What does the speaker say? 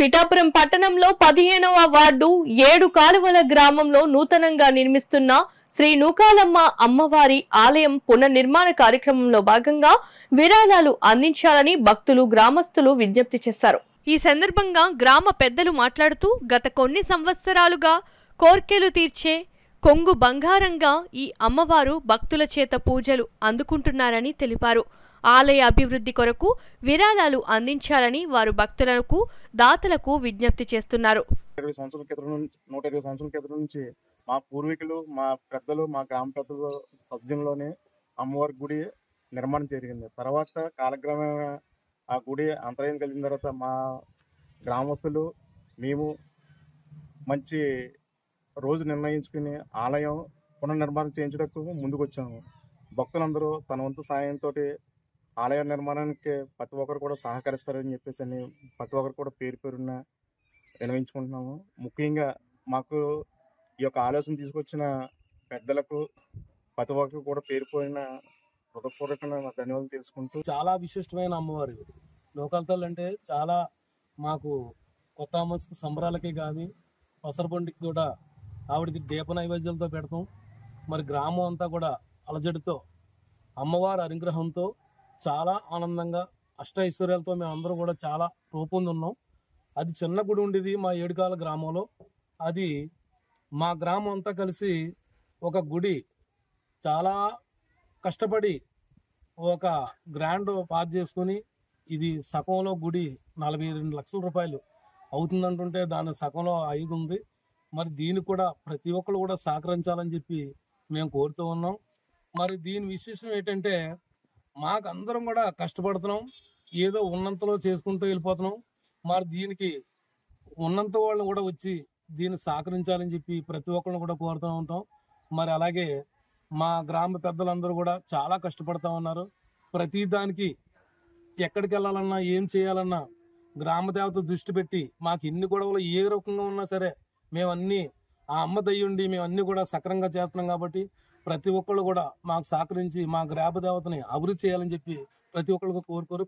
పిఠాపురం పట్టణంలో 15వ వార్డు 7 కాలువల గ్రామంలో నూతనంగా నిర్మిస్తున్న శ్రీ నూకాలమ్మ అమ్మవారి ఆలయం పునర్నిర్మాణ కార్యక్రమంలో భాగంగా విరాళాలు అందించాలని భక్తులు గ్రామస్తులు విజ్ఞప్తి చేశారు। ఈ సందర్భంగా గ్రామ పెద్దలు మాట్లాడుతూ గత కొన్ని సంవత్సరాలుగా కోర్కెలు తీర్చే కొంగు బంగారంగా ఈ అమ్మవారు భక్తుల చేత పూజలు అందుకుంటున్నారని తెలిపారు। ఆలయ అభివృద్ధి కొరకు విరాళాలు అందించాలని వారు భక్తులకు దాతలకు విజ్ఞప్తి చేస్తున్నారు। 120 సంవత్సరాల క్రితం నుంచి మా పూర్వీకులు మా పెద్దలు మా గ్రామ పెద్దల సభ్యంలోనే అమ్మవారి గుడి నిర్మాణం జరిగింది। తర్వాత కాలక్రమేణా ఆ గుడి అంతరాయం కలిగిన తర్వాత మా గ్రామస్తులు మేము మంచి రోజు నిర్ణయించుకుని ఆలయం పునర్నిర్మాణం చేయించడానికి ముందుకు వచ్చాము। భక్తులందరూ తన వంతు సాయంతో ఆలయ నిర్మాణానికి ప్రతి ఒక్కరు కూడా సహకరిస్తారని చెప్పేసి ప్రతి ఒక్కరు కూడా పేరు పేరున విన్నవించుకుంటున్నాము। ముఖ్యంగా మాకు ఈ యొక్క ఆలోచన తీసుకొచ్చిన పెద్దలకు ప్రతి ఒక్కరు కూడా పేరు పోయిన హృదయపూర్వకమైన ధన్యవాదాలు తెలుసుకుంటూ చాలా విశిష్టమైన అమ్మవారు లోకల్ తల్లి అంటే చాలా మాకు కొత్త అమ్మకి సంబరాలకే కానీ పసరబండికి కూడా ఆవిడకి దీప నైవేద్యాలతో పెడతాం। మరి గ్రామం అంతా కూడా అలజడితో అమ్మవారి అనుగ్రహంతో చాలా ఆనందంగా అష్టైశ్వర్యాలతో మేము అందరూ కూడా చాలా రూపొందున్నాం। అది చిన్న గుడి ఉండేది మా ఏడుకాల గ్రామంలో, అది మా గ్రామం అంతా కలిసి ఒక గుడి చాలా కష్టపడి ఒక గ్రాండ్ పాస్ చేసుకుని ఇది సగంలో గుడి 42 లక్షల రూపాయలు అవుతుందంటుంటే దాని సగంలో అయ్యి ఉంది। మరి దీన్ని కూడా ప్రతి ఒక్కరు కూడా సహకరించాలని చెప్పి మేము కోరుతూ ఉన్నాం। మరి దీని విశేషం ఏంటంటే మాకు అందరం కూడా కష్టపడుతున్నాం, ఏదో ఉన్నంతలో చేసుకుంటూ వెళ్ళిపోతున్నాం। మరి దీనికి ఉన్నంత వాళ్ళని కూడా వచ్చి దీన్ని సహకరించాలని చెప్పి ప్రతి ఒక్కరిని కూడా కోరుతూ ఉంటాం। మరి అలాగే మా గ్రామ పెద్దలందరూ కూడా చాలా కష్టపడుతూ ఉన్నారు। ప్రతి దానికి ఎక్కడికి వెళ్ళాలన్నా ఏం చేయాలన్నా గ్రామ దేవత దృష్టి పెట్టి మాకు ఎన్ని గొడవలు ఏ రకంగా ఉన్నా సరే మేమన్నీ ఆ అమ్మ దయ్యుండి మేమన్నీ కూడా సక్రంగా చేస్తున్నాం। కాబట్టి ప్రతి ఒక్కళ్ళు కూడా మాకు సహకరించి మా గ్రామ దేవతని అభివృద్ధి చేయాలని చెప్పి ప్రతి ఒక్కరికి కోరుకోరు।